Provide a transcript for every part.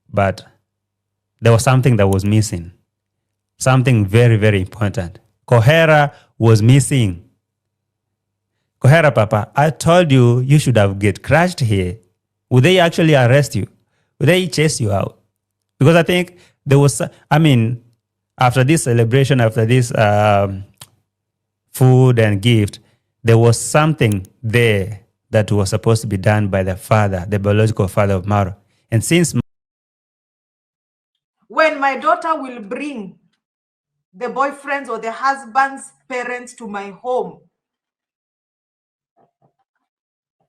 but there was something that was missing. Something very, very important. 𝐶𝐎 was missing. 𝐶𝐎, Papa, I told you you should have get crushed here. Would they actually arrest you? Would they chase you out? Because I think there was, after this celebration, after this food and gift, there was something there that was supposed to be done by the father, the biological father of Marwa. And since when my daughter will bring the boyfriend's or the husband's parents to my home,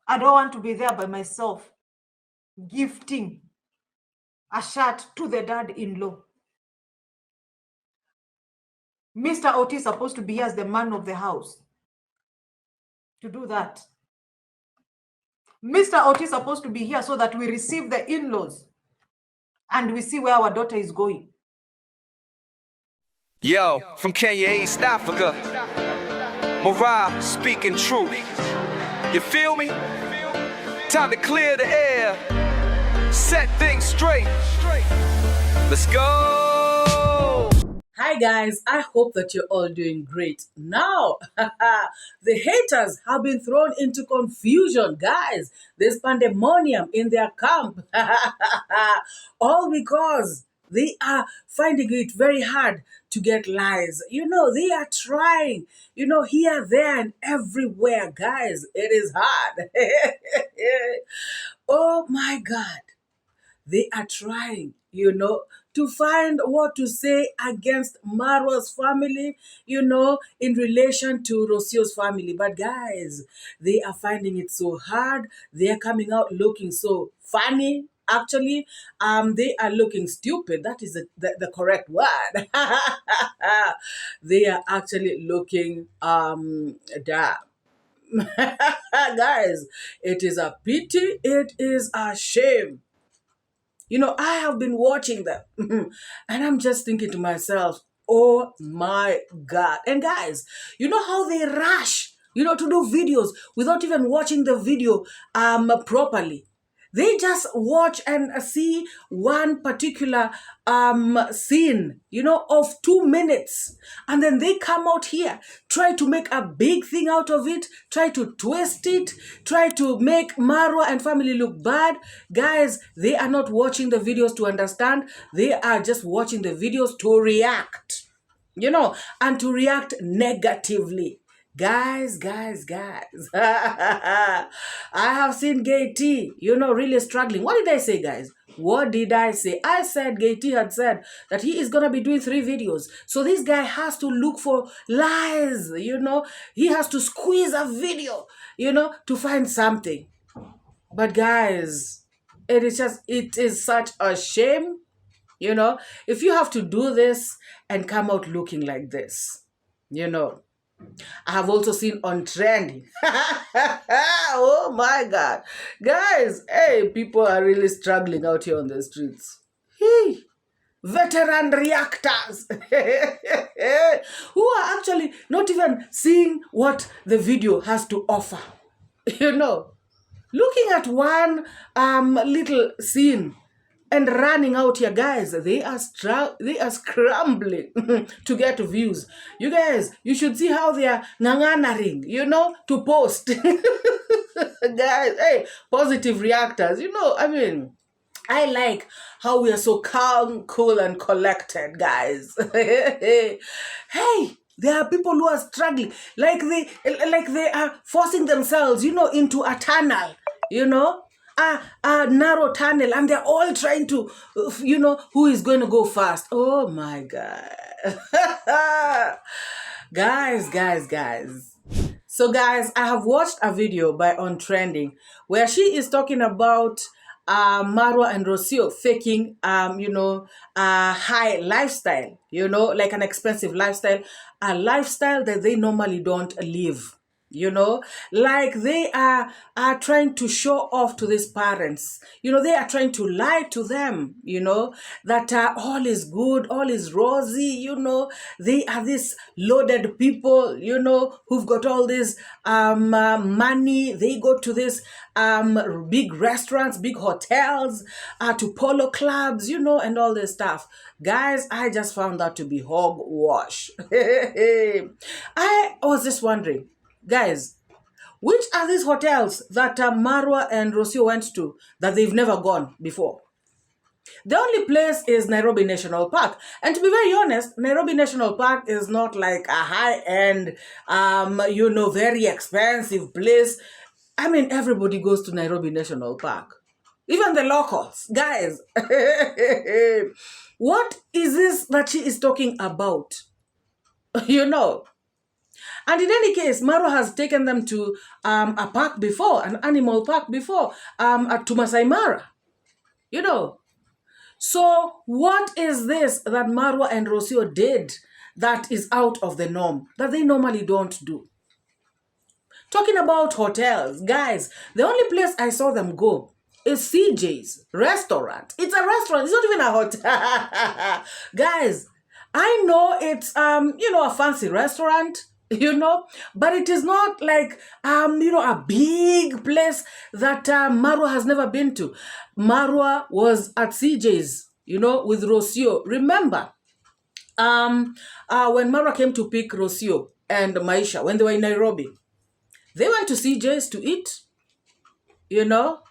I don't want to be there by myself gifting a shirt to the dad-in-law. Mr. Oti is supposed to be here as the man of the house to do that. Mr. Oti is supposed to be here so that we receive the in-laws and we see where our daughter is going. Yo, from Kenya, East Africa, MORAA speaking truth. You feel me? Time to clear the air, set things straight. Let's go. Hi guys, I hope that you're all doing great. Now, the haters have been thrown into confusion, guys. There's pandemonium in their camp. All because they are finding it very hard to get lies. You know, they are trying, here, there, and everywhere, guys. It is hard. Oh my God. They are trying, to find what to say against Marwa's family, in relation to Rosio's family. But guys, they are finding it so hard. They are coming out looking so funny. Actually, they are looking stupid. That is the correct word. They are actually looking dumb. Guys, it is a pity. It is a shame. I have been watching them and I'm just thinking to myself, oh my God. And guys, you know how they rush, to do videos without even watching the video properly. They just watch and see one particular scene, of 2 minutes. And then they come out here, try to make a big thing out of it, try to twist it, try to make Marwa and family look bad. Guys, they are not watching the videos to understand. They are just watching the videos to react, and to react negatively. Guys. I have seen 𝐷𝐿, really struggling. What did I say, guys? What did I say? I said 𝐷𝐿 had said that he is going to be doing 3 videos. So this guy has to look for lies, He has to squeeze a video, to find something. But guys, it is such a shame, if you have to do this and come out looking like this, I have also seen on trending. Oh my God. Guys, hey, people are really struggling out here on the streets. Hey, veteran reactors who are actually not even seeing what the video has to offer. Looking at one little scene and running out here, guys, they are scrambling to get views. You guys, you should see how they are nganganaring, to post. Guys, hey, positive reactors, I like how we are so calm, cool, and collected, guys. Hey, there are people who are struggling, like they are forcing themselves, into a tunnel, a narrow tunnel, and they're all trying to, who is going to go fast. Oh my God. Guys. So guys, I have watched a video by On Trending where she is talking about Marwa and Rosio faking, a high lifestyle, like an expensive lifestyle, a lifestyle that they normally don't live. like they are trying to show off to these parents. They are trying to lie to them, that all is good, all is rosy. They are these loaded people, who've got all this money. They go to this big restaurants, big hotels, to polo clubs, and all this stuff. Guys, I just found that to be hogwash. I was just wondering, guys, which are these hotels that Marwa and Rocio went to that they've never gone before? The only place is Nairobi National Park. And to be very honest, Nairobi National Park is not like a high-end, very expensive place. I mean, everybody goes to Nairobi National Park. Even the locals. Guys, what is this that she is talking about? And in any case, Marwa has taken them to a park before, an animal park before, to Masai Mara. So what is this that Marwa and Rocio did that is out of the norm, that they normally don't do? Talking about hotels, guys, the only place I saw them go is CJ's restaurant. It's a restaurant. It's not even a hotel. Guys, I know it's, a fancy restaurant, but it is not like, a big place that Marwa has never been to. Marwa was at CJ's, with Rocio. Remember, when Marwa came to pick Rocio and Maisha, when they were in Nairobi, they went to CJ's to eat, When Marwa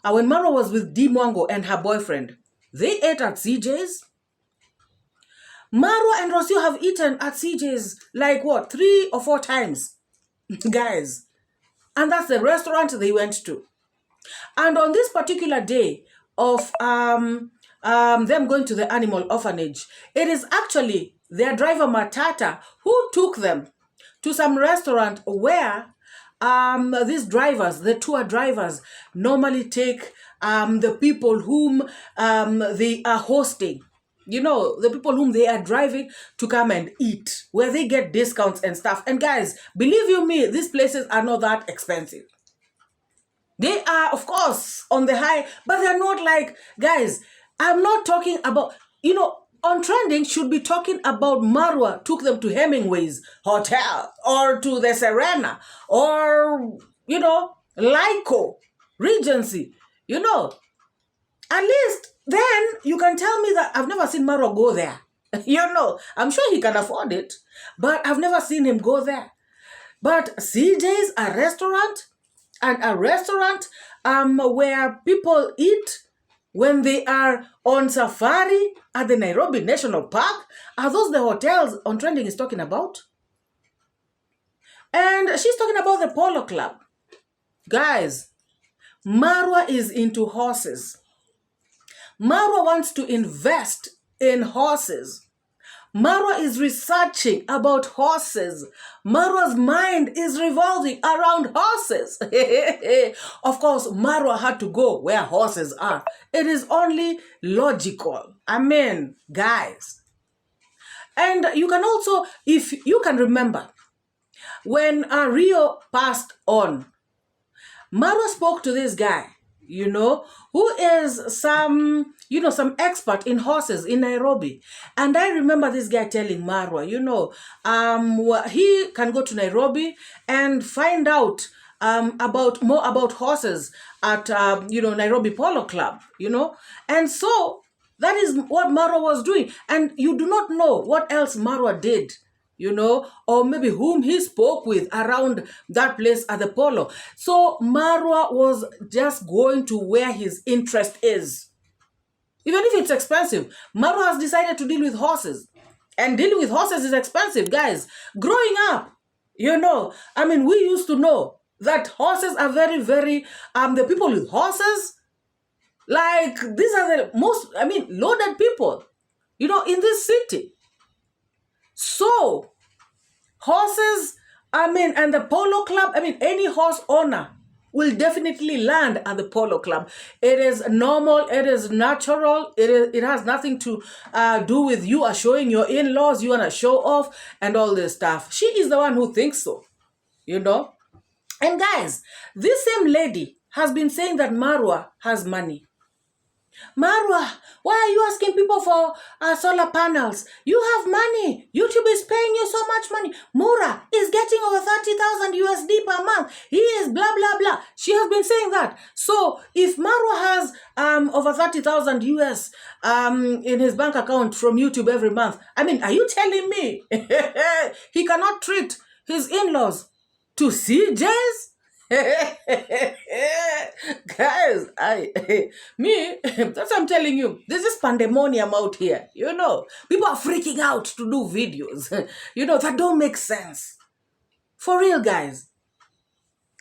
when Marwa was with D Mwango and her boyfriend, they ate at CJ's. Marwa and Rocio have eaten at CJ's like 3 or 4 times, guys. And that's the restaurant they went to. And on this particular day of them going to the animal orphanage, it is actually their driver Matata who took them to some restaurant where these drivers, the tour drivers, normally take the people whom they are hosting. The people whom they are driving to come and eat, where they get discounts and stuff. And guys, believe you me, these places are not that expensive. They are, of course, on the high, but they're not like, guys, I'm not talking about, on trending should be talking about Marwa took them to Hemingway's hotel or to the Serena or, Lyco, Regency, At least then you can tell me that I've never seen Marwa go there. I'm sure he can afford it, but I've never seen him go there. But CJ's, a restaurant, and a restaurant where people eat when they are on safari at the Nairobi National Park, are those the hotels on trending is talking about? And she's talking about the Polo Club. Guys, Marwa is into horses. Marwa wants to invest in horses. Marwa is researching about horses. Marwa's mind is revolving around horses. Of course, Marwa had to go where horses are. It is only logical. I mean, guys. And you can also, if you can remember, when Rio passed on, Marwa spoke to this guy, who is some expert in horses in Nairobi. And I remember this guy telling Marwa, he can go to Nairobi and find out more about horses at, Nairobi Polo Club, And so that is what Marwa was doing. And you do not know what else Marwa did, or maybe whom he spoke with around that place at the Polo. So Marwa was just going to where his interest is. Even if it's expensive, Marwa has decided to deal with horses. And dealing with horses is expensive, guys. Growing up, we used to know that horses are very, very, the people with horses, like, these are the most, loaded people, in this city. So, horses, and the Polo Club, any horse owner will definitely land at the Polo Club. It is normal, it is natural, it has nothing to do with you are showing your in-laws, you want to show off and all this stuff. She is the one who thinks so, you know. And guys, this same lady has been saying that Marwa has money. Marwa, why are you asking people for solar panels? You have money. YouTube is paying you so much money. MORAA is getting over 30,000 USD per month. He is blah, blah, blah. She has been saying that. So if Marwa has over 30,000 US in his bank account from YouTube every month, I mean, are you telling me he cannot treat his in-laws to CJs? Guys, that's what I'm telling you. There's this pandemonium out here, you know. People are freaking out to do videos, you know, that don't make sense. For real, guys.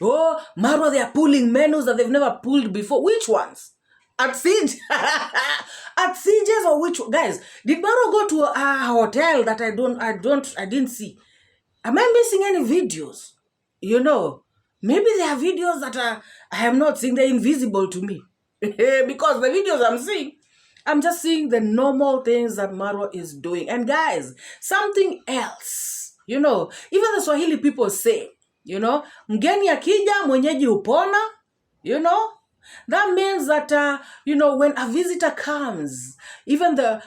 Oh, Marwa, they are pulling menus that they've never pulled before. Which ones? At Siege? At Sieges or which? Guys, did Marwa go to a hotel that I didn't see? Am I missing any videos? You know, maybe there are videos that I have not seen. They're invisible to me. Because the videos I'm seeing, I'm just seeing the normal things that Marwa is doing. And guys, something else, you know, even the Swahili people say, you know, mgeni akija mwenyeji upona, you know. That means that, you know, when a visitor comes, even the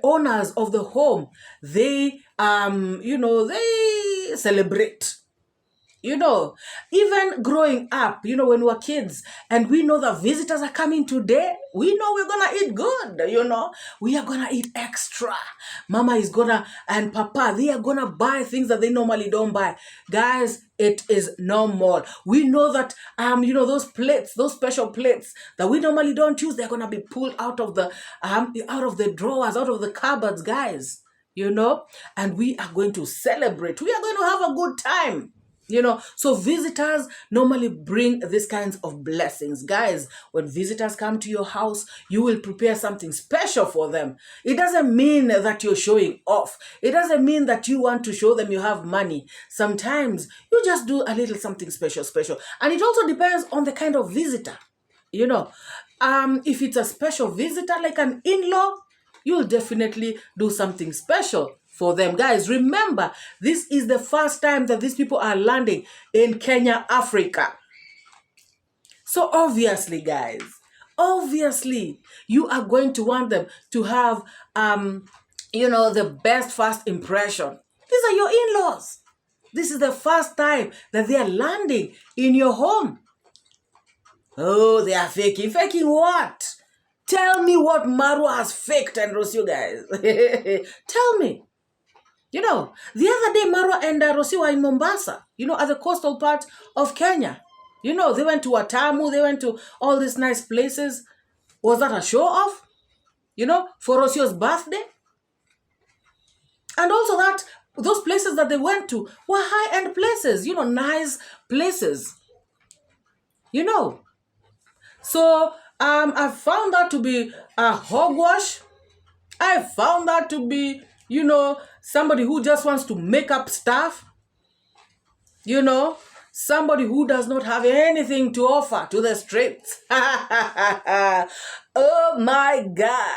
owners of the home, they, you know, they celebrate. You know, even growing up, you know, when we were kids and we know that visitors are coming today, we know we're going to eat good, you know. We are going to eat extra. Mama is going to, and Papa, they are going to buy things that they normally don't buy. Guys, it is normal. We know that, you know, those plates, those special plates that we normally don't use, they're going to be pulled out of the drawers, out of the cupboards, guys, you know. And we are going to celebrate. We are going to have a good time. You know, so visitors normally bring these kinds of blessings. Guys, when visitors come to your house, you will prepare something special for them. It doesn't mean that you're showing off. It doesn't mean that you want to show them you have money. Sometimes you just do a little something special. And it also depends on the kind of visitor. You know, if it's a special visitor like an in-law, you'll definitely do something special for them. Guys, remember, this is the first time that these people are landing in Kenya, Africa. So obviously, guys, obviously, you are going to want them to have, you know, the best first impression. These are your in-laws. This is the first time that they are landing in your home. Oh, they are faking. Faking what? Tell me what Marwa has faked and Rosio, guys. Tell me. You know, the other day, Marwa and Rosio were in Mombasa, you know, at the coastal part of Kenya. You know, they went to Watamu, they went to all these nice places. Was that a show-off? You know, for Rosio's birthday? And also that, those places that they went to were high-end places, you know, nice places. You know. So, I found that to be a hogwash. I found that to be, you know, somebody who just wants to make up stuff. You know, somebody who does not have anything to offer to the streets. Oh my God.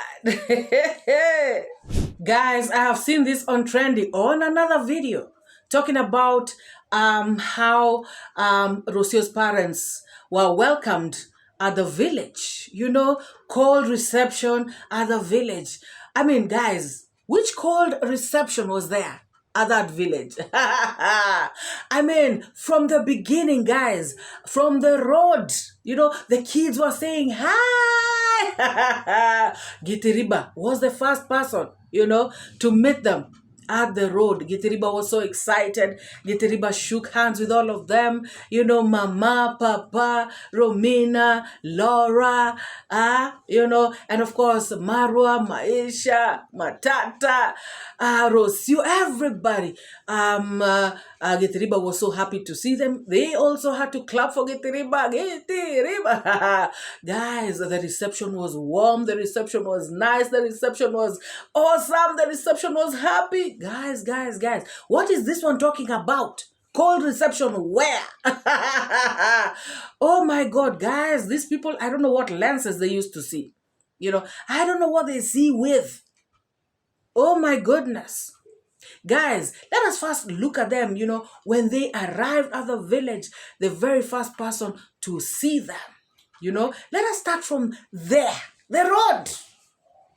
Guys, I have seen this on Trendy on another video talking about how Rosio's parents were welcomed at the village, you know, cold reception at the village. I mean, guys, which cold reception was there at that village? I mean, from the beginning, guys, from the road, you know, the kids were saying, hi. 𝐺𝐷𝐉𝐻 was the first person, you know, to meet them at the road. 𝐺𝐷𝐉𝐻 was so excited. 𝐺𝐷𝐉𝐻 shook hands with all of them. You know, Mama, Papa, Romina, Laura, you know, and of course, Marwa, Maisha, Matata, Rosio, everybody. 𝐺𝐷𝐉𝐻 was so happy to see them. They also had to clap for 𝐺𝐷𝐉𝐻. 𝐺𝐷𝐉𝐻. Guys, the reception was warm. The reception was nice. The reception was awesome. The reception was happy. Guys. What is this one talking about? Cold reception where? Oh my God, guys, these people, I don't know what lenses they used to see. I don't know what they see with. Oh my goodness. Guys, let us first look at them, when they arrived at the village, the very first person to see them. Let us start from there, the road.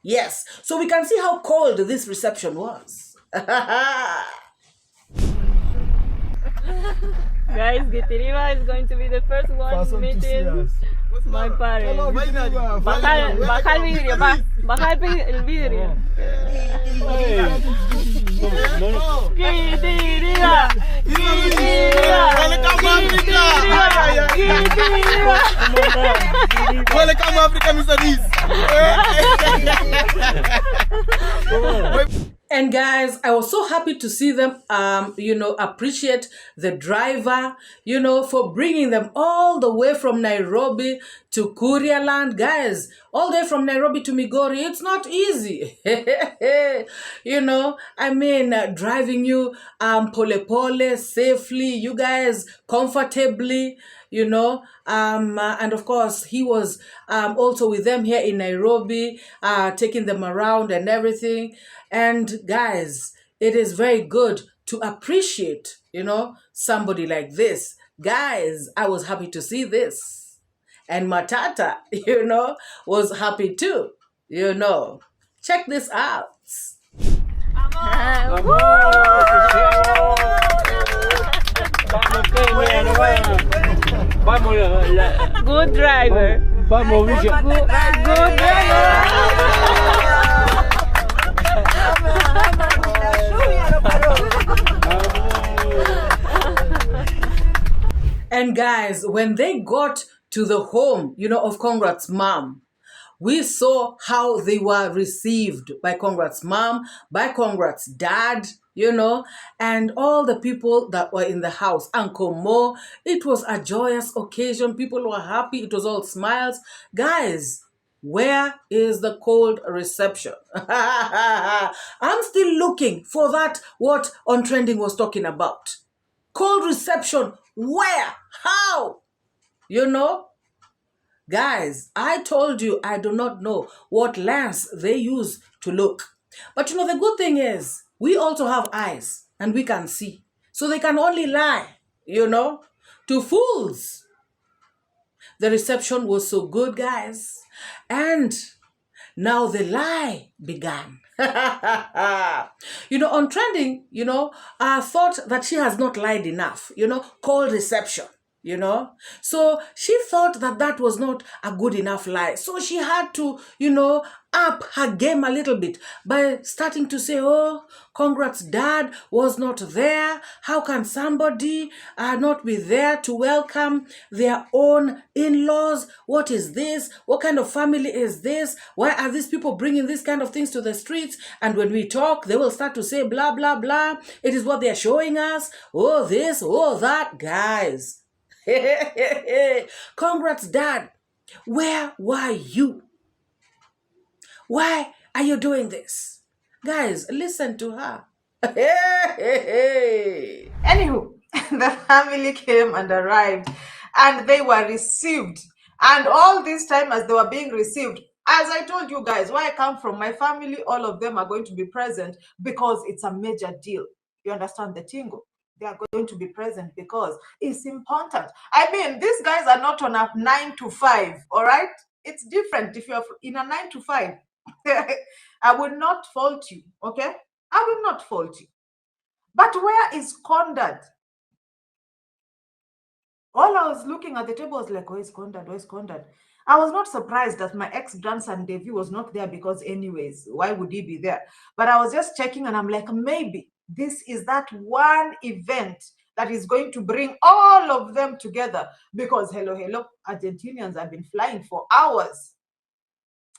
Yes, so we can see how cold this reception was. Guys, 𝐷𝐿𝐉𝐎 is going to be the first one meeting my parents. Baja el vidrio, baja el vidrio. 𝐷𝐿𝐉𝐎, Welcome Africa, Mr. This. And guys, I was so happy to see them, appreciate the driver, for bringing them all the way from Nairobi to Kuria land. Guys, all the way from Nairobi to Migori, it's not easy. Driving you pole pole, safely, you guys, comfortably, and of course, he was also with them here in Nairobi, taking them around and everything. And guys, it is very good to appreciate, somebody like this. Guys, I was happy to see this. And Matata, was happy too, Check this out. Good driver. Good driver. And guys, when they got to the home, of Conrad's mom, we saw how they were received by Conrad's mom, by Conrad's dad, and all the people that were in the house. Uncle Mo, it was a joyous occasion. People were happy. It was all smiles. Guys, where is the cold reception? I'm still looking for that, what On Trending was talking about. Cold reception, where? How? Guys, I told you I do not know what lens they use to look. But the good thing is, we also have eyes and we can see. So they can only lie, to fools. The reception was so good, guys. And now the lie began. On Trending, thought that she has not lied enough, cold reception, So she thought that was not a good enough lie. So she had to, up her game a little bit by starting to say, oh, Conrad's dad was not there. How can somebody not be there to welcome their own in-laws? What is this? What kind of family is this? Why are these people bringing these kind of things to the streets? And when we talk, they will start to say blah, blah, blah. It is what they're showing us. Oh, this, oh, that. Guys. Conrad's dad, where were you? Why are you doing this? Guys, listen to her. Anywho, the family came and arrived and they were received. And all this time as they were being received, as I told you guys, where I come from, my family, all of them are going to be present because it's a major deal. You understand the tingo? They are going to be present because it's important. I mean, these guys are not on a 9 to 5, all right? It's different if you're in a 9 to 5. I will not fault you, okay? I will not fault you. But where is Conrad? All I was looking at the table was like, where's Conrad? Where's Conrad? I was not surprised that my ex-grandson Davy was not there because anyways, why would he be there? But I was just checking and I'm like, maybe this is that one event that is going to bring all of them together because hello, Argentinians have been flying for hours.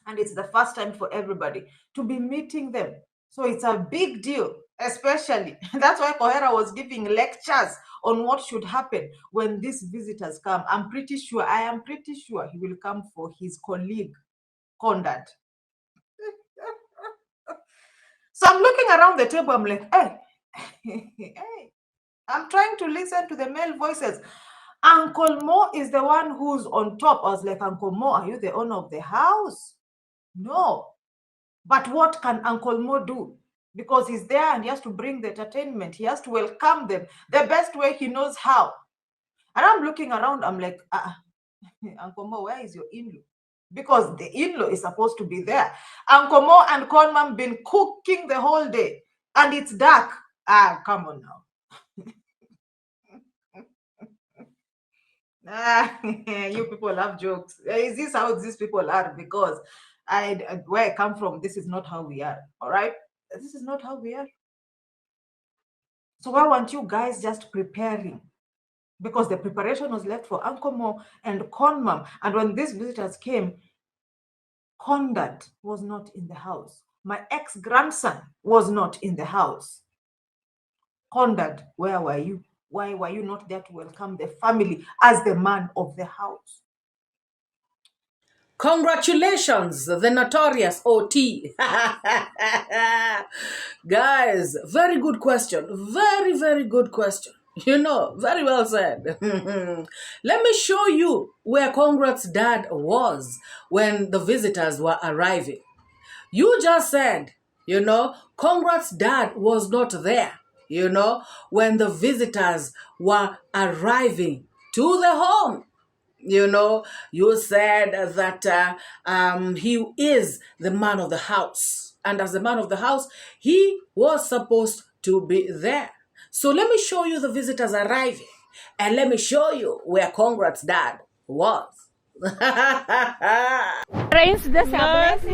And it's the first time for everybody to be meeting them. So it's a big deal, especially. That's why 𝐶𝐿 was giving lectures on what should happen when these visitors come. I am pretty sure he will come for his colleague, Conrad. So I'm looking around the table, I'm like, hey, I'm trying to listen to the male voices. Uncle Mo is the one who's on top. I was like, Uncle Mo, are you the owner of the house? No. But what can Uncle Mo do? Because he's there and he has to bring the entertainment. He has to welcome them the best way he knows how. And I'm looking around, I'm like, Uncle Mo, where is your in-law? Because the in-law is supposed to be there. Uncle Mo and Conman been cooking the whole day. And it's dark. Come on now. You people have jokes. Is this how these people are? Because where I come from, this is not how we are. All right? This is not how we are. So why weren't you guys just preparing? Because the preparation was left for Uncle Mo and Conmam. And when these visitors came, Condat was not in the house. My ex-grandson was not in the house. Condat, where were you? Why were you not there to welcome the family as the man of the house? Congratulations, the notorious OT. Guys, very good question. Very, very good question. You know, very well said. Let me show you where Conrad's dad was when the visitors were arriving. You just said, you know, Conrad's dad was not there, you know, when the visitors were arriving to the home. You know, you said that he is the man of the house. And as the man of the house, he was supposed to be there. So let me show you the visitors arriving. And let me show you where Conrad's dad was. Rains the blessings.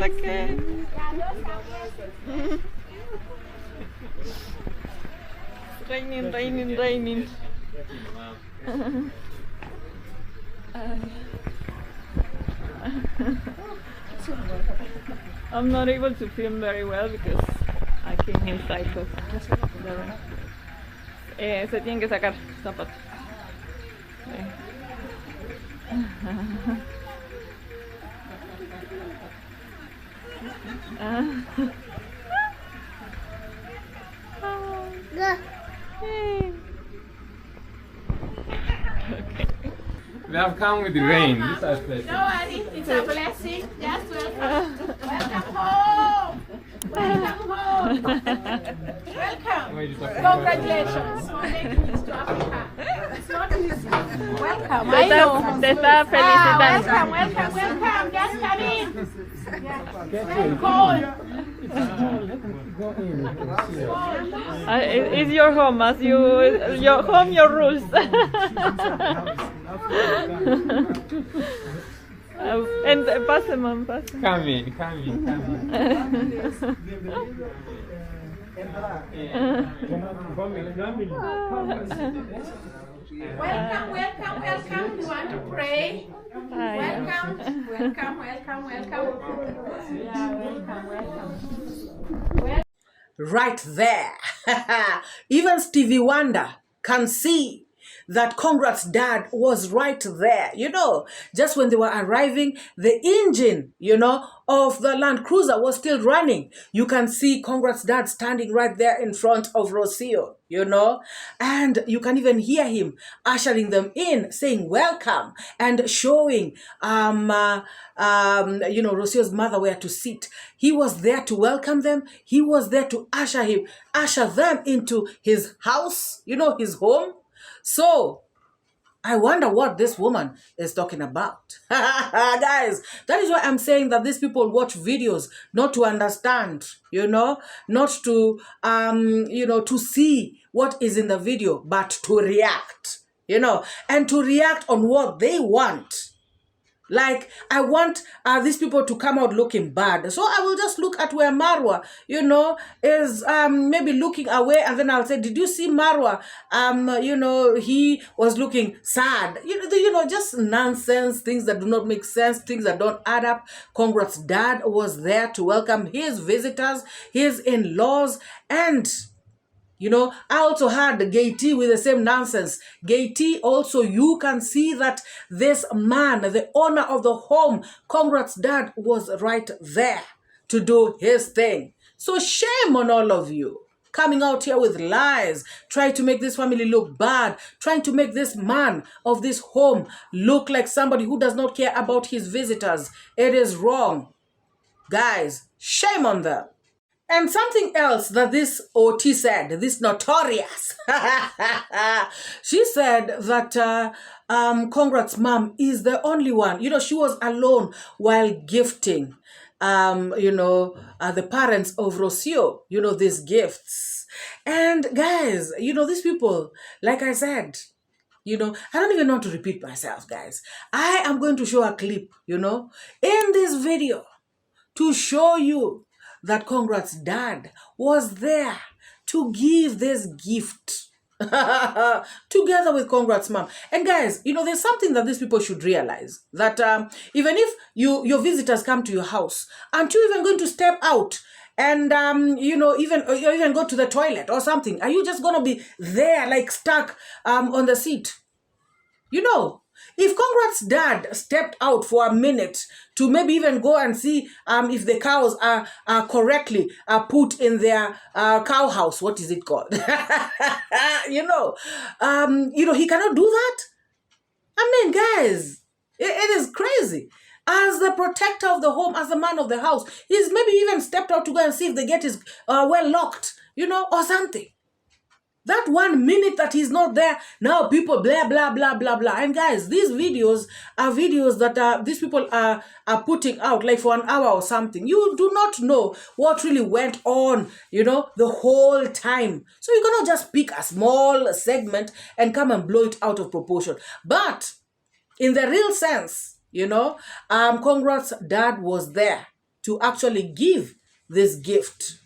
Raining. I'm not able to film very well because I came inside of the room. Se tienen que sacar zapatos. We have come with the rain. This is blessing. No worry, it's a blessing. Just welcome. Welcome home. Welcome home. Welcome. Congratulations for making it to Africa. It's not easy. Welcome. I know. Te está felicitando. Welcome. Just come in. It's cold. It's your home, as your home, your rules. And pase, mom, pase. Come in. Welcome. You want to pray? Welcome. Right there. Even Stevie Wonder can see that Conrad's dad was right there. You know, just when they were arriving, the engine, you know, of the Land Cruiser was still running. You can see Conrad's dad standing right there in front of Rocio, you know, and you can even hear him ushering them in, saying welcome and showing, you know, Rocio's mother where to sit. He was there to welcome them. He was there to usher them into his house, you know, his home. So, I wonder what this woman is talking about. Guys, that is why I'm saying that these people watch videos not to understand, you know, not to, you know, to see what is in the video, but to react, you know, and to react on what they want. Like, I want these people to come out looking bad. So I will just look at where Marwa, you know, is maybe looking away. And then I'll say, did you see Marwa? You know, he was looking sad. You know, just nonsense, things that do not make sense, things that don't add up. Conrad's dad was there to welcome his visitors, his in-laws, and... you know, I also heard 𝐷𝐻𝐿 with the same nonsense. 𝐷𝐻𝐿 also, you can see that this man, the owner of the home, Conrad's dad, was right there to do his thing. So shame on all of you. coming out here with lies, trying to make this family look bad, trying to make this man of this home look like somebody who does not care about his visitors. It is wrong. Guys, shame on them. And something else that this OT said, this notorious, she said that Congrats mom is the only one. You know, she was alone while gifting, the parents of Rocio, these gifts. And guys, these people, like I said, I don't even want to repeat myself, guys. I am going to show a clip, in this video to show you that Congrats dad was there to give this gift together with Congrats mom. And guys, there's something that these people should realize, that even if your visitors come to your house, aren't you even going to step out and even go to the toilet or something? Are you just going to be there like stuck on the seat? If Congrats dad stepped out for a minute to maybe even go and see if the cows are correctly put in their cow house, what is it called? He cannot do that. I mean, guys, it is crazy. As the protector of the home, as the man of the house, he's maybe even stepped out to go and see if the gate is well locked, or something. That 1 minute that he's not there, now people blah, blah, blah, blah, blah. And guys, these videos are videos that these people are putting out like for an hour or something. You do not know what really went on, the whole time. So you cannot just pick a small segment and come and blow it out of proportion. But in the real sense, Congrats dad was there to actually give this gift,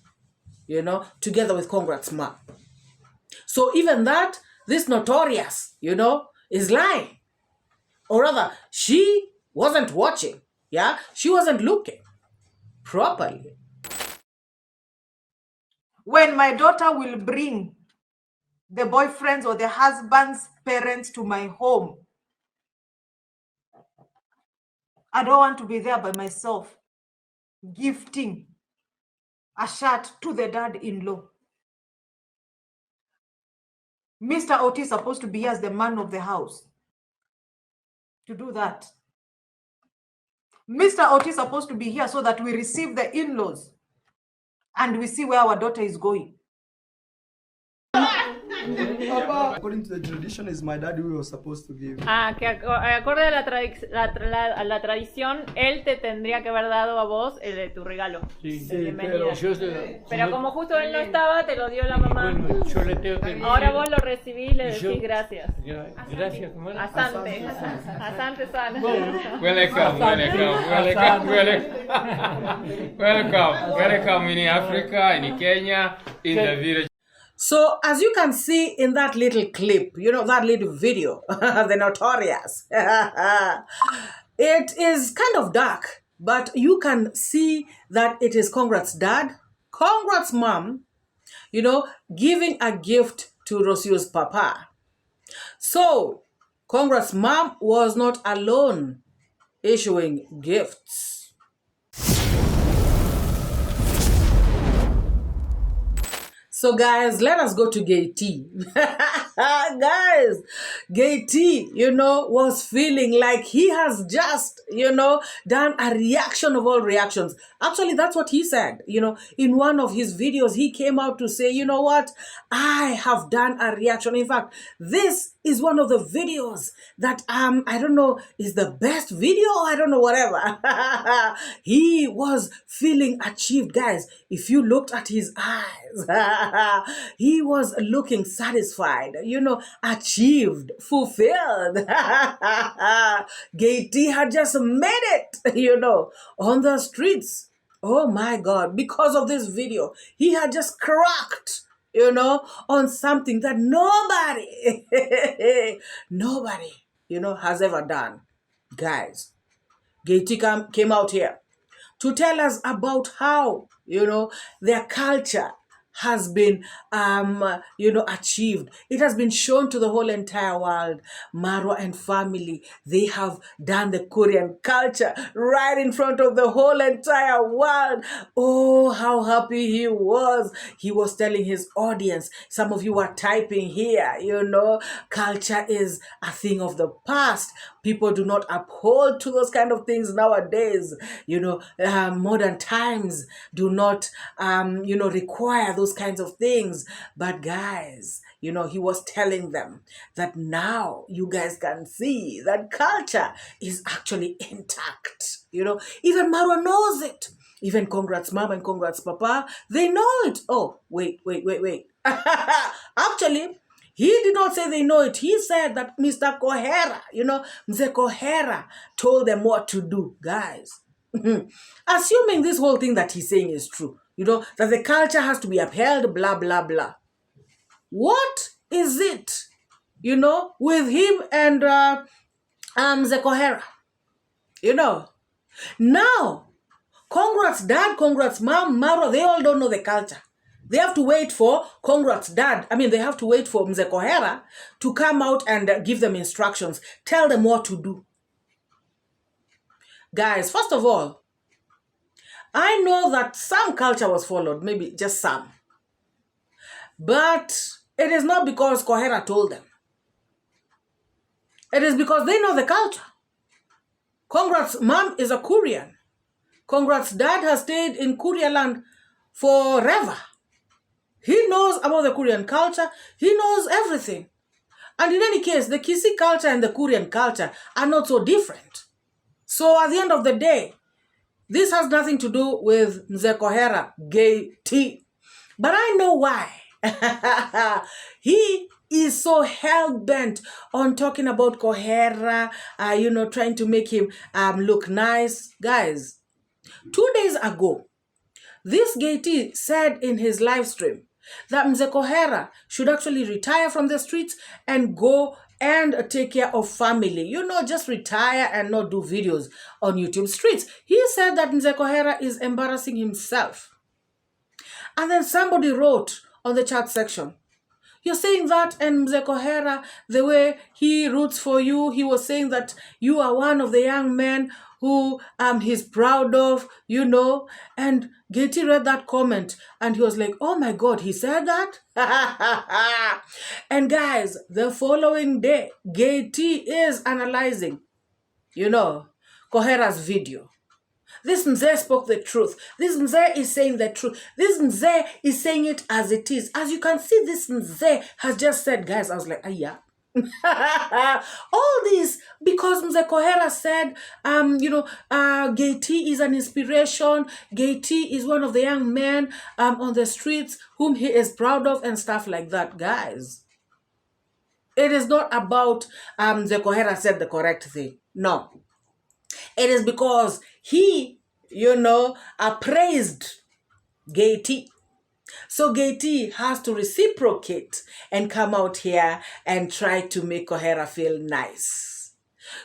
together with Congrats mom. So even that, this notorious, is lying. Or rather, she wasn't watching. Yeah, she wasn't looking properly. When my daughter will bring the boyfriends or the husband's parents to my home, I don't want to be there by myself gifting a shirt to the dad-in-law. Mr. OT is supposed to be as the man of the house to do that. Mr. OT is supposed to be here so that we receive the in-laws and we see where our daughter is going. According to the tradition, is my dad who was supposed to give. Que acorde a la tradición, él te tendría que haber dado a vos tu regalo. Sí, pero como justo él no estaba, te lo dio la mamá. Bueno, yo le tengo que... Ahora vos lo recibís y le decís gracias. Gracias, ¿cómo era? Asante. Asante sana. Welcome in Africa, in Kenya, in the village. So as you can see in that little clip, that little video, the notorious, it is kind of dark, but you can see that it is Congrats dad, Congrats mom, giving a gift to Rocio's papa. So Congrats mom was not alone issuing gifts. So guys, let us go to 𝐷𝐿. Guys, 𝐷𝐿, was feeling like he has just, done a reaction of all reactions. Actually, that's what he said. In one of his videos, he came out to say, you know what? I have done a reaction. In fact, this is one of the videos that, I don't know, is the best video, I don't know, whatever. He was feeling achieved, guys. If you looked at his eyes, he was looking satisfied, achieved, fulfilled. 𝐷𝐿 had just made it, on the streets. Oh my God, because of this video, he had just cracked, on something that nobody, has ever done. Guys, 𝐷𝐿 came out here to tell us about how, their culture has been, achieved. It has been shown to the whole entire world. Marwa and family, they have done the Korean culture right in front of the whole entire world. Oh, how happy he was. He was telling his audience, some of you are typing here, culture is a thing of the past. People do not uphold to those kind of things nowadays. Modern times do not, require those kinds of things. But guys, he was telling them that now you guys can see that culture is actually intact. Even Marwa knows it. Even congrats mom and congrats papa, they know it. Oh, wait. Actually, he did not say they know it. He said that Mr. Kohera, Mzee Kohera told them what to do, guys. Assuming this whole thing that he's saying is true, that the culture has to be upheld, blah, blah, blah. What is it, with him and Mzee Kohera? Now, congrats dad, congrats mom, Marwa, they all don't know the culture. They have to wait for congrats dad. They have to wait for Mzee Kohera to come out and give them instructions, tell them what to do. Guys, first of all, I know that some culture was followed, maybe just some. But it is not because Kohera told them. It is because they know the culture. Congrats mom is a Korean. Congrats dad has stayed in Korea land forever. He knows about the Korean culture. He knows everything. And in any case, the Kisii culture and the Korean culture are not so different. So at the end of the day, this has nothing to do with Mzee Kohera, gay tea. But I know why. He is so hell-bent on talking about Kohera, trying to make him look nice. Guys, 2 days ago, this gay tea said in his live stream that Mzee Kohera should actually retire from the streets and go and take care of family. Just retire and not do videos on YouTube streets. He said that Mzee Kohera is embarrassing himself. And then somebody wrote on the chat section, you're saying that, and Mzee Kohera, the way he roots for you, he was saying that you are one of the young men who he's proud of, and Gaty read that comment and he was like, oh my God, he said that? And guys, the following day, Gaty is analyzing, Kohera's video. This Mzee spoke the truth. This Mzee is saying the truth. This Mzee is saying it as it is. As you can see, this Mzee has just said, guys, I was like, yeah. All this because Mzee Kohera said, Gaty is an inspiration. Gaty is one of the young men on the streets whom he is proud of and stuff like that. Guys, it is not about Mzee Kohera said the correct thing. No. It is because he, praised Gaty. So Gaty has to reciprocate and come out here and try to make Kohera feel nice.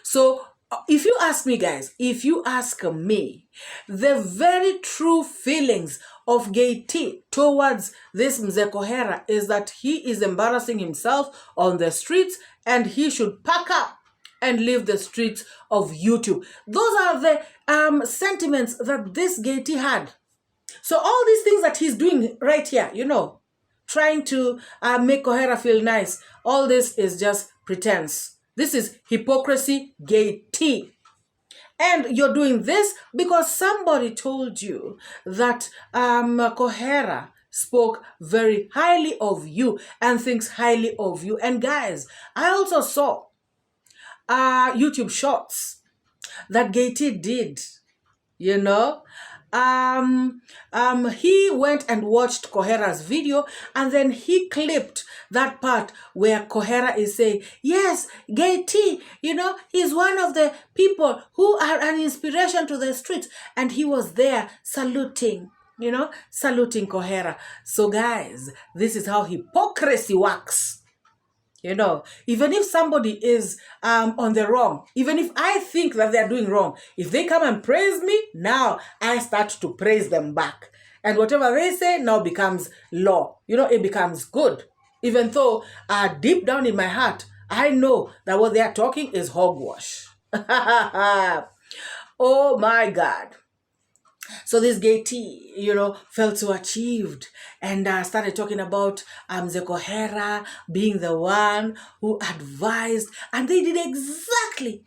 So if you ask me, guys, if you ask me, the very true feelings of Gaty towards this Mzee Kohera is that he is embarrassing himself on the streets and he should pack up and leave the streets of YouTube. Those are the sentiments that this Gaty had. So all these things that he's doing right here, trying to make Kohera feel nice, all this is just pretense. This is hypocrisy, Gaty. And you're doing this because somebody told you that Kohera spoke very highly of you and thinks highly of you. And guys, I also saw YouTube shorts that Gaty did, he went and watched Kohera's video and then he clipped that part where Kohera is saying, yes, Gaty, he's one of the people who are an inspiration to the streets. And he was there saluting, saluting Kohera. So guys, this is how hypocrisy works. Even if somebody is on the wrong, even if I think that they're doing wrong, if they come and praise me, now I start to praise them back. And whatever they say now becomes law. It becomes good. Even though deep down in my heart, I know that what they are talking is hogwash. Oh my God. So this 𝐷𝐒, felt so achieved and started talking about 𝐷𝐒𝐘𝐒 being the one who advised, and they did exactly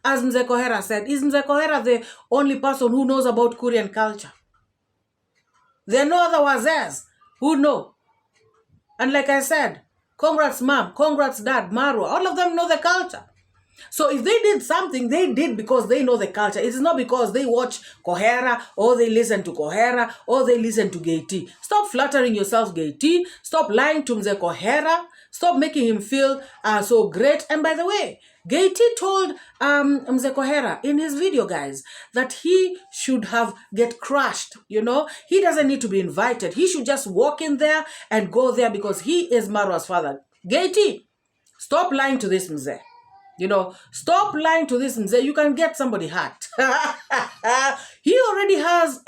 as 𝐷𝐒𝐘𝐒 said. Is 𝐷𝐒𝐘𝐒 the only person who knows about Korean culture? There are no other wazers who know. And like I said, congrats mom, congrats dad, Marwa, all of them know the culture. So if they did something, they did because they know the culture. It is not because they watch 𝐘𝐒 or they listen to 𝐘𝐒 or they listen to 𝐷𝐒. Stop flattering yourself, 𝐷𝐒. Stop lying to 𝐷𝐒𝐘𝐒. Stop making him feel so great. And by the way, 𝐷𝐒 told 𝐷𝐒𝐘𝐒 in his video, guys, that he should get crushed. He doesn't need to be invited. He should just walk in there and go there because he is Marwa's father. 𝐷𝐒, stop lying to this mzee. Stop lying to this mzee. You can get somebody hurt. He already has,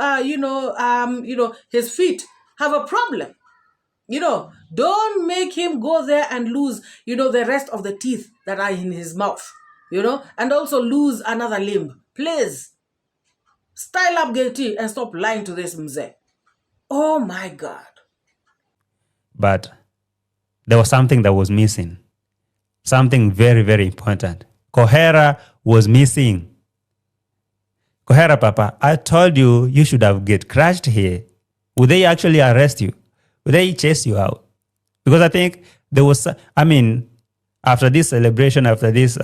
his feet have a problem. Don't make him go there and lose, the rest of the teeth that are in his mouth, and also lose another limb. Please, style up 𝐷𝐒 and stop lying to this mzee. Oh my God. But there was something that was missing. Something very, very important. 𝐘𝐒 was missing. 𝐘𝐒, Papa, I told you you should have get crushed here. Would they actually arrest you? Would they chase you out? Because I think there was, after this celebration, after this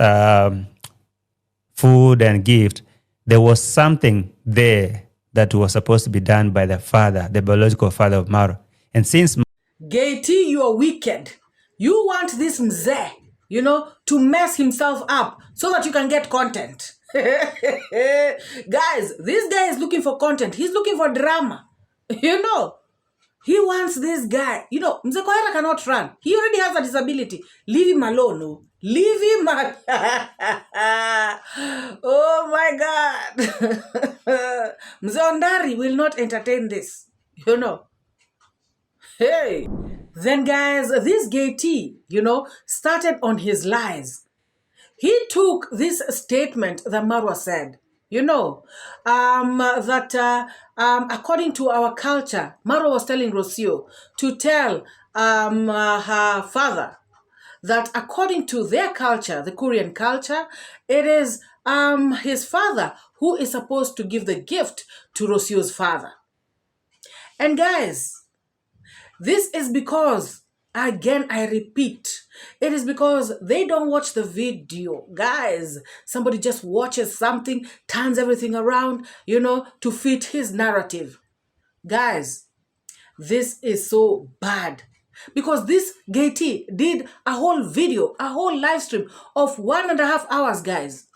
food and gift, there was something there that was supposed to be done by the father, the biological father of Marwa. And since 𝐷𝐒, you are wicked. You want this mzee, to mess himself up so that you can get content. Guys, this guy is looking for content. He's looking for drama. He wants this guy. 𝐷𝐒𝐘𝐒 cannot run. He already has a disability. Leave him alone. No? Leave him alone. Oh my God. Mzee Ondari will not entertain this. Hey. Then guys, this 𝐷𝐒, started on his lies. He took this statement that Marwa said, that according to our culture, Marwa was telling Rocio to tell her father that according to their culture, the Korean culture, it is his father who is supposed to give the gift to Rocio's father. And guys, this is because, again, I repeat, it is because they don't watch the video. Guys, somebody just watches something, turns everything around, to fit his narrative. Guys, this is so bad. Because this 𝐷𝐒 did a whole video, a whole live stream of 1.5 hours, guys,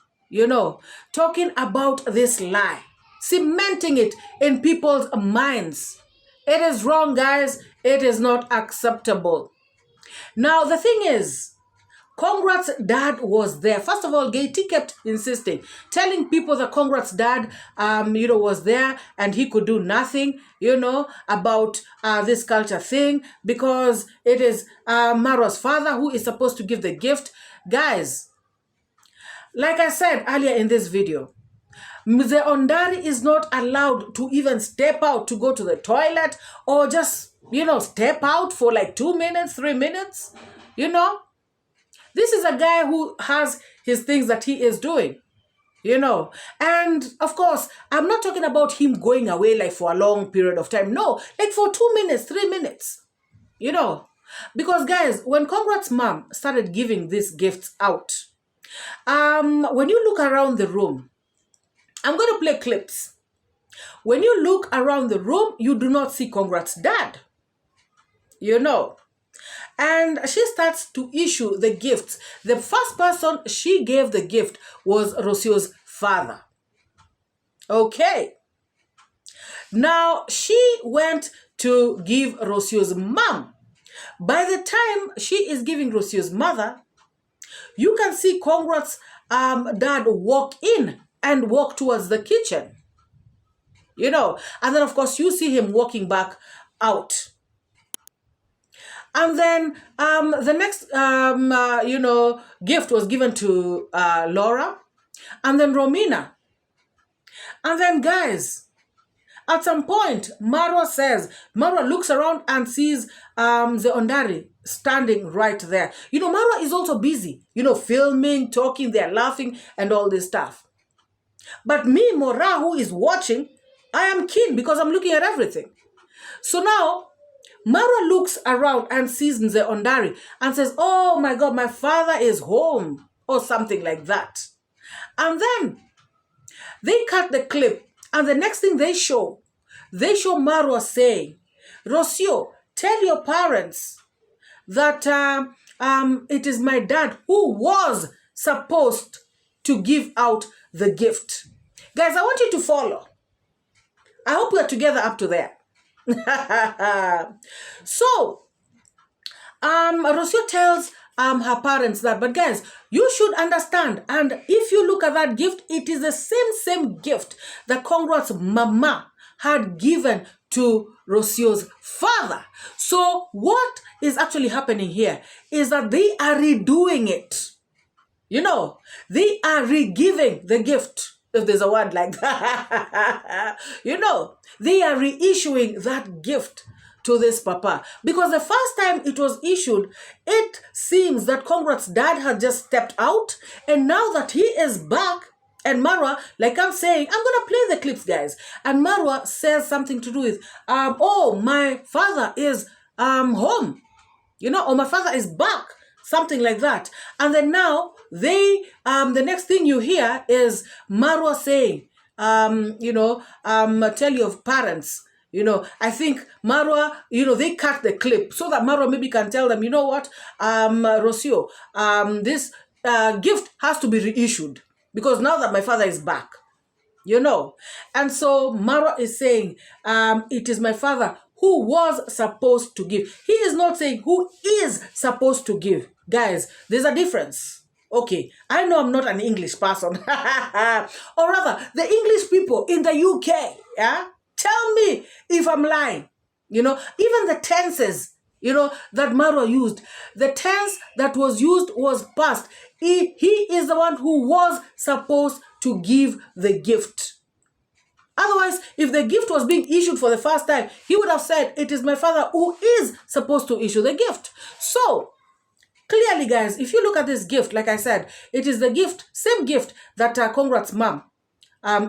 talking about this lie, cementing it in people's minds. It is wrong, guys. It is not acceptable. Now, the thing is, Congrats dad was there. First of all, 𝐷𝐒 kept insisting, telling people that Congrats dad, was there and he could do nothing, about this culture thing because it is Marwa's father who is supposed to give the gift. Guys, like I said earlier in this video, Mzee Ondari is not allowed to even step out to go to the toilet or just, step out for like 2 minutes, 3 minutes, This is a guy who has his things that he is doing, And of course, I'm not talking about him going away like for a long period of time. No, like for 2 minutes, 3 minutes, Because guys, when Congrats mom started giving these gifts out, when you look around the room, I'm going to play clips. When you look around the room, you do not see Congrats dad, And she starts to issue the gifts. The first person she gave the gift was Rocio's father. Okay. Now, she went to give Rocio's mom. By the time she is giving Rocio's mother, you can see Congrats' dad walk in and walk towards the kitchen. you know. And then, of course, you see him walking back out. And then the next, gift was given to Laura, and then Romina. And then, guys, at some point, Marwa looks around and sees the Ondari standing right there. You know, Marwa is also busy, filming, talking, they're laughing and all this stuff. But me, MORAA, who is watching, I am keen because I'm looking at everything. So now, Marwa looks around and sees the Ondari and says, oh my God, my father is home, or something like that. And then they cut the clip, and the next thing they show Marwa saying, Rocio, tell your parents that it is my dad who was supposed to give out the gift. Guys, I want you to follow. I hope we're together up to there. So, Rocio tells her parents that, but guys, you should understand, and if you look at that gift, it is the same gift that Conrad's mama had given to Rocio's father. So what is actually happening here is that they are redoing it. They are re-giving the gift, if there's a word like that. They are reissuing that gift to this papa. Because the first time it was issued, it seems that Conrad's dad had just stepped out, and now that he is back, and Marwa, like I'm saying, I'm going to play the clips, guys. And Marwa says something to do with, oh, my father is home, or my father is back, something like that. And then now, the next thing you hear is Marwa saying, tell your parents, I think Marwa, they cut the clip so that Marwa maybe can tell them, you know what, Rocio, this gift has to be reissued because now that my father is back, And so Marwa is saying, it is my father who was supposed to give. He is not saying who is supposed to give. Guys, there's a difference. Okay, I know I'm not an English person. Or rather, the English people in the UK, yeah? Tell me if I'm lying. Even the tenses, that Marwa used. The tense that was used was past. He is the one who was supposed to give the gift. Otherwise, if the gift was being issued for the first time, he would have said, it is my father who is supposed to issue the gift. So, clearly, guys, if you look at this gift, like I said, it is the gift, same gift that Conrad's mom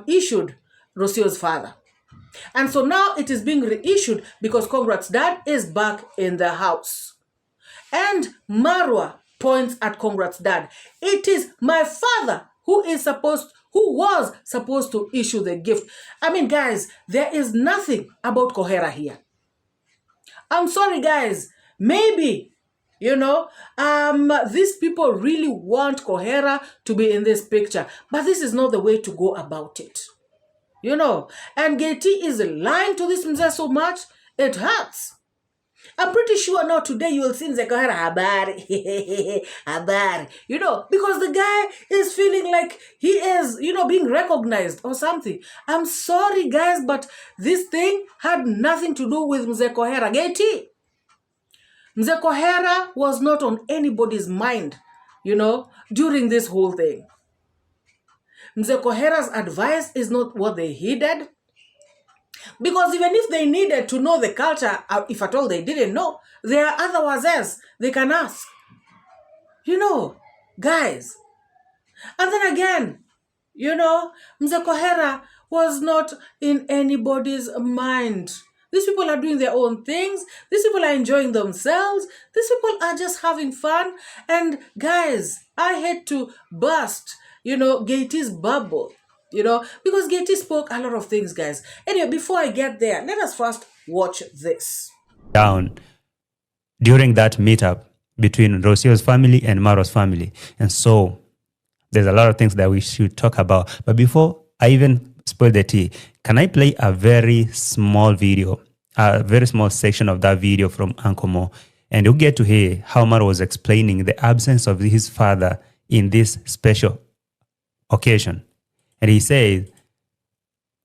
issued Rocio's father. And so now it is being reissued because Conrad's dad is back in the house. And Marwa points at Conrad's dad. It is my father who was supposed to issue the gift. I mean, guys, there is nothing about 𝐶𝐒 here. I'm sorry, guys. Maybe, these people really want 𝐶𝐒 to be in this picture. But this is not the way to go about it. And 𝐷𝐿 is lying to this mzee so much, it hurts. I'm pretty sure now today you will see mzee 𝐶𝐒 habari, because the guy is feeling like he is, being recognized or something. I'm sorry, guys, but this thing had nothing to do with mzee 𝐶𝐒. 𝐷𝐿. Mzee 𝐶𝐒 was not on anybody's mind, during this whole thing. Mzee 𝐶𝐒's advice is not what they heeded. Because even if they needed to know the culture, if at all they didn't know, there are other wazes they can ask. Guys. And then again, Mzee 𝐶𝐒 was not in anybody's mind. These people are doing their own things. These people are enjoying themselves. These people are just having fun. And guys, I hate to burst, 𝐷𝐿's bubble, because 𝐷𝐿 spoke a lot of things, guys. Anyway, before I get there, let us first watch this. Down during that meetup between Rocio's family and Marwa's family. And so there's a lot of things that we should talk about. But before I even spill the tea, can I play a very small video, a very small section of that video from Uncle Mo? And you'll get to hear how Marwa was explaining the absence of his father in this special occasion. And he says,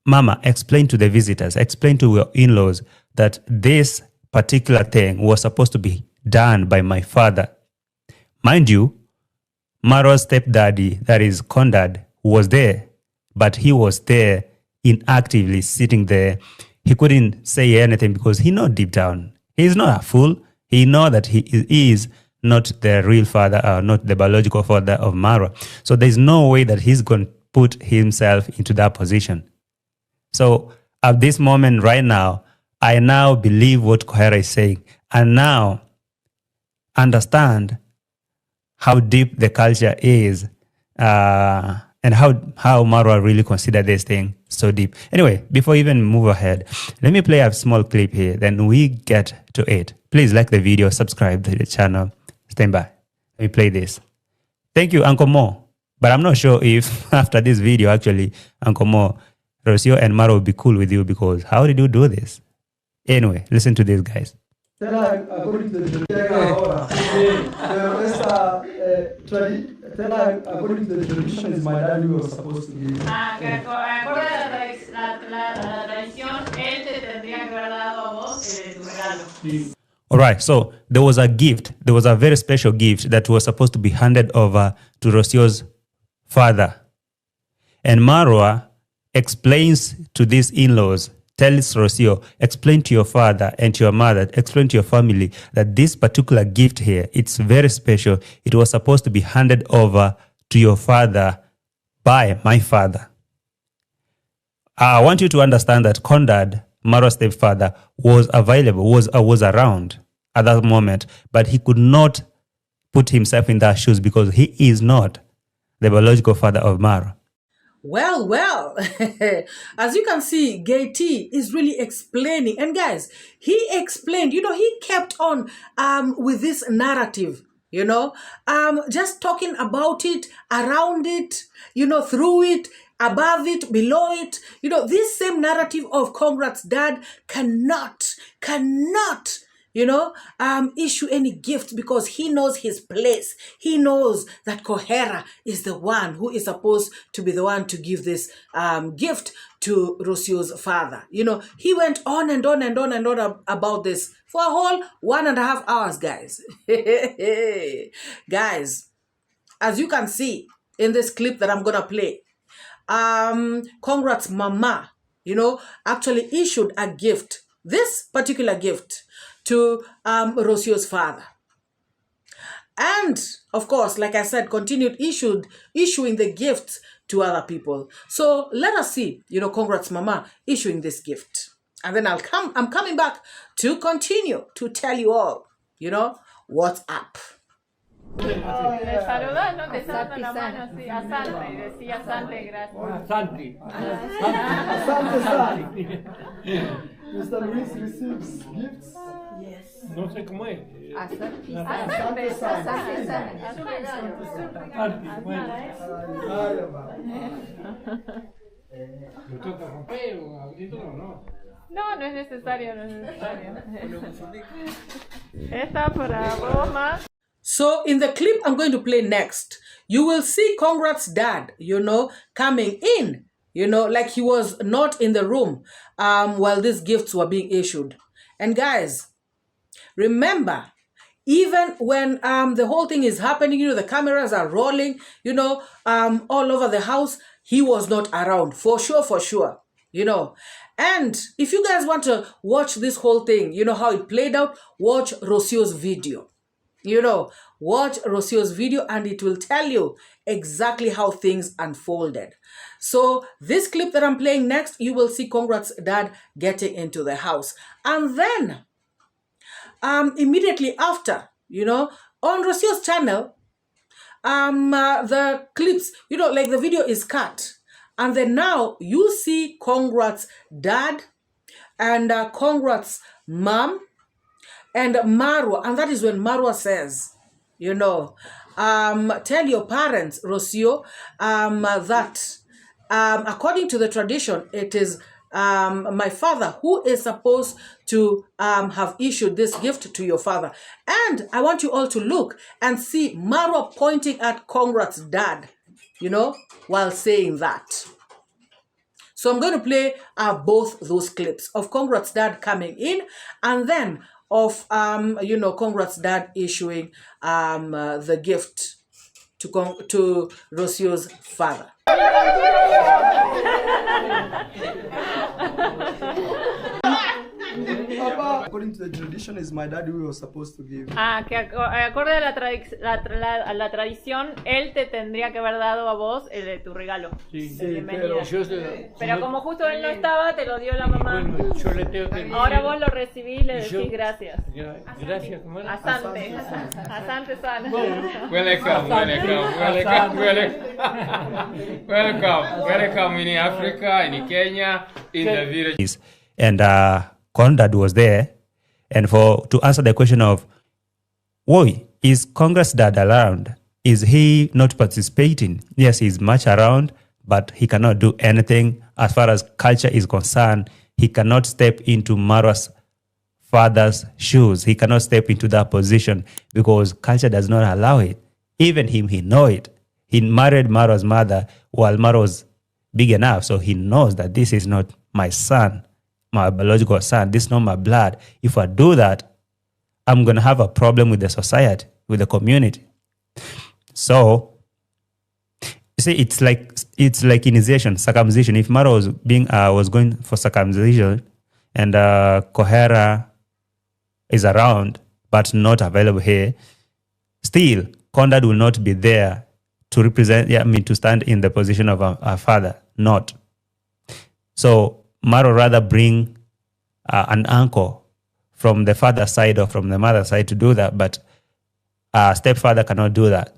Mama, explain to the visitors, explain to your in-laws that this particular thing was supposed to be done by my father. Mind you, Marwa's stepdaddy, that is Conrad, was there, but he was there inactively sitting there. He couldn't say anything because he knows deep down. He's not a fool. He knows that he is not the real father or not the biological father of Marwa. So there's no way that he's going to put himself into that position. So at this moment right now, I now believe what 𝐶𝐒 is saying and now understand how deep the culture is and how Marwa really consider this thing so deep. Anyway, before we even move ahead, let me play a small clip here, then we get to it. Please like the video, subscribe to the channel, stand by. Let me play this. Thank you, Uncle Mo. But I'm not sure if after this video, actually, Uncle Mo, Rocio and Marwa will be cool with you because how did you do this? Anyway, listen to this, guys. According to the tradition, is my dad who was supposed to be. All right, so there was a gift. There was a very special gift that was supposed to be handed over to Rocio's father. And Marwa explains to these in-laws, tells Rocio, explain to your father and to your mother, explain to your family that this particular gift here, it's very special. It was supposed to be handed over to your father by my father. I want you to understand that Conrad, Marwa's stepfather, was available, was around at that moment, but he could not put himself in their shoes because he is not the biological father of Marwa. Well, as you can see, 𝐷𝐿 is really explaining. And guys, he explained, he kept on with this narrative, just talking about it, around it, through it, above it, below it. This same narrative of Conrad's dad cannot, issue any gift because he knows his place. He knows that 𝐶𝐒 is the one who is supposed to be the one to give this gift to Rocio's father. He went on and on and on and on about this for a whole 1.5 hours, guys. Guys, as you can see in this clip that I'm gonna play, Conrad's mama, actually issued a gift, this particular gift, to Rocio's father. And of course, like I said, continued issuing the gifts to other people. So let us see, Conrad's mama issuing this gift. And then I'm coming back to continue to tell you all, what's up. Le saluda, no te saluda la mano así, asante, decía asante, gracias. Asante. Asante. Mr. Luis receives gifts. Yes. No sé cómo es. Asante. ¿Me toca romper o abrirlo o no? No, no es necesario, Esta para broma. So in the clip I'm going to play next, you will see Conrad's dad, coming in, like he was not in the room while these gifts were being issued. And guys, remember, even when the whole thing is happening, the cameras are rolling, all over the house, he was not around, for sure. And if you guys want to watch this whole thing, how it played out, watch Rocio's video. Watch Rocio's video and it will tell you exactly how things unfolded. So this clip that I'm playing next, you will see Conrad's dad getting into the house. And then, immediately after, on Rocio's channel, the clips, like the video is cut. And then now you see Conrad's dad and Conrad's mom and Marwa, and that is when Marwa says, tell your parents, Rocio, that according to the tradition, it is my father who is supposed to have issued this gift to your father. And I want you all to look and see Marwa pointing at Conrad's dad, while saying that. So I'm going to play both those clips of Congrats dad coming in, and then of Congrats dad issuing the gift to Rocio's father. According to the tradition, it's my dad who was supposed to give. Que acorde a la tradición, él te tendría que haber dado a vos tu regalo. Sí, pero como justo él no estaba, te lo dio la mamá. Bueno, yo le tengo que... Ahora vos lo recibís y le decís gracias. Gracias, ¿cómo era? Asante. Asante sana. Welcome in Africa, in Kenya, in the village. And Conrad was there. And to answer the question of, why is Congress dad around? Is he not participating? Yes, he's much around, but he cannot do anything as far as culture is concerned. He cannot step into Marwa's father's shoes. He cannot step into that position because culture does not allow it. Even him, he knows it. He married Marwa's mother while Marwa was big enough, so he knows that this is not my son, my biological son. This is not my blood. If I do that, I'm going to have a problem with the society, with the community. So, see, it's like initiation, circumcision. If Marwa was going for circumcision and 𝐶𝐒 is around but not available here, still Conrad will not be there to represent, to stand in the position of a father, not. So Marwa rather bring an uncle from the father's side or from the mother's side to do that, but a stepfather cannot do that.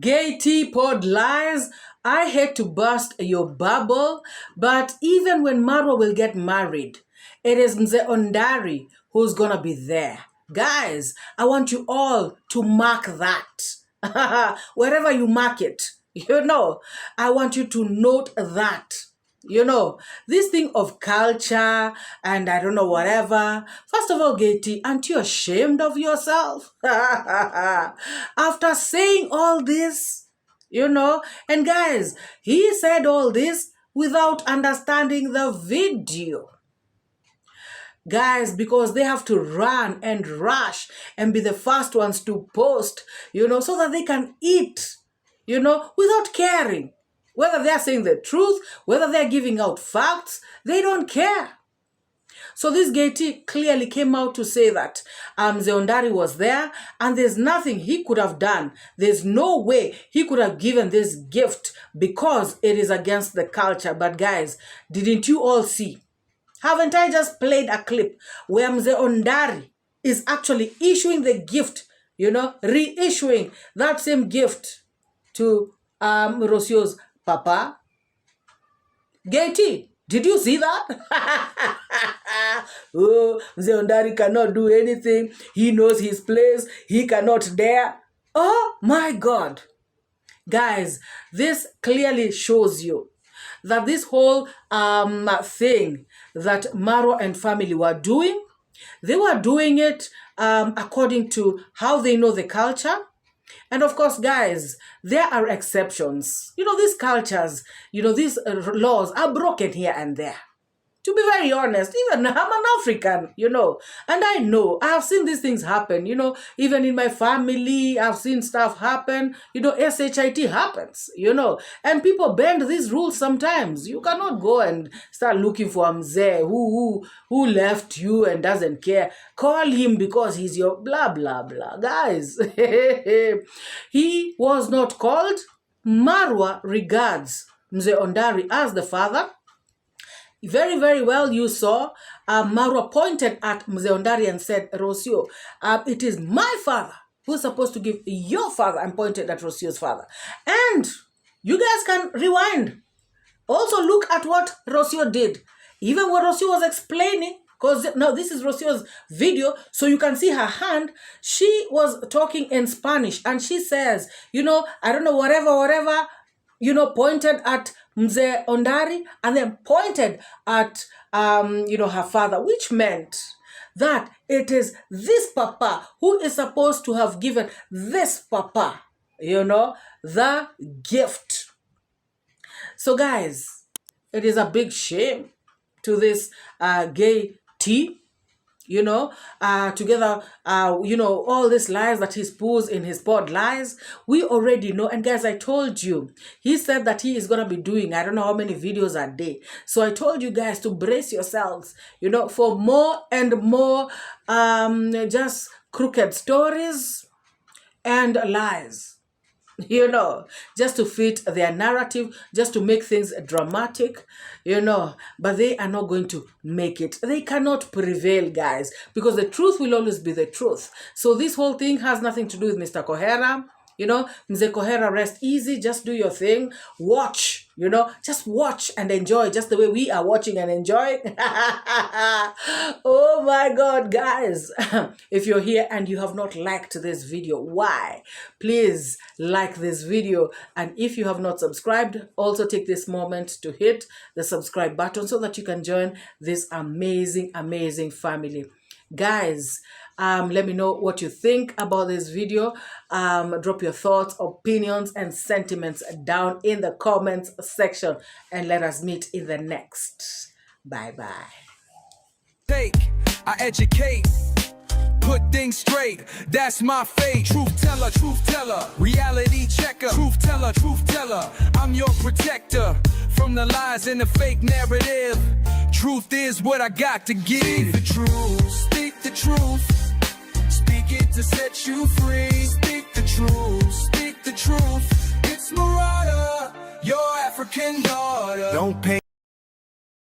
Gay teapot lies. I hate to burst your bubble, but even when Marwa will get married, it is Mzee Ondari who's gonna be there. Guys, I want you all to mark that. Wherever you mark it, I want you to note that. This thing of culture and I don't know whatever. First of all, 𝐷𝐿, aren't you ashamed of yourself? After saying all this, and guys, he said all this without understanding the video. Guys, because they have to run and rush and be the first ones to post, so that they can eat, without caring. Whether they're saying the truth, whether they're giving out facts, they don't care. So this 𝐷𝐿 clearly came out to say that Mzee Ondari was there and there's nothing he could have done. There's no way he could have given this gift because it is against the culture. But guys, didn't you all see? Haven't I just played a clip where Mzee Ondari is actually issuing the gift, reissuing that same gift to Rocio's papa? 𝐷𝐿, did you see that? Oh, Mzee Ondari cannot do anything. He knows his place. He cannot dare. Oh my God. Guys, this clearly shows you that this whole thing that Marwa and family were doing, they were doing it according to how they know the culture. And of course, guys, there are exceptions. These cultures, these laws are broken here and there. To be very honest, even I'm an African, and I know, I have seen these things happen, even in my family, I've seen stuff happen, SHIT happens, and people bend these rules sometimes. You cannot go and start looking for Mzee who left you and doesn't care. Call him because he's your blah, blah, blah. Guys, he was not called. Marwa regards Mzee Ondari as the father. Very, very well, you saw Marwa pointed at Mzee Ondari and said, Rocio, it is my father who's supposed to give your father, and pointed at Rocio's father. And you guys can rewind. Also look at what Rocio did. Even what Rocio was explaining, because now this is Rocio's video, so you can see her hand. She was talking in Spanish and she says, I don't know, whatever, pointed at Mzee Ondari and then pointed at, her father, which meant that it is this papa who is supposed to have given this papa, the gift. So guys, It is a big shame to this gay T, you know, together, you know, all these lies that he spews in his pod lies, we already know. And guys, I told you, he said that he is going to be doing, I don't know how many videos a day. So I told you guys to brace yourselves, you know, for more and more just crooked stories and lies. You know, just to fit their narrative, just to make things dramatic, you know, but they are not going to make it. They cannot prevail, guys, because the truth will always be the truth. So this whole thing has nothing to do with Mr. 𝐶𝐻𝐻. You know, Mzee 𝐶𝐻𝐻, rest easy, just do your thing, watch, you know, just watch and enjoy, just the way we are watching and enjoying. Oh my God, guys, if you're here and you have not liked this video, why? Please like this video, and if you have not subscribed, also take this moment to hit the subscribe button so that you can join this amazing family. Guys, let me know what you think about this video. Drop your thoughts, opinions, and sentiments down in the comments section, and let us meet in the next. Bye-bye. I educate, put things straight, that's my fate. Truth teller, reality checker. Truth teller, I'm your protector from the lies and the fake narrative. Truth is what I got to give. Speak the truth, speak the truth. Speak it to set you free.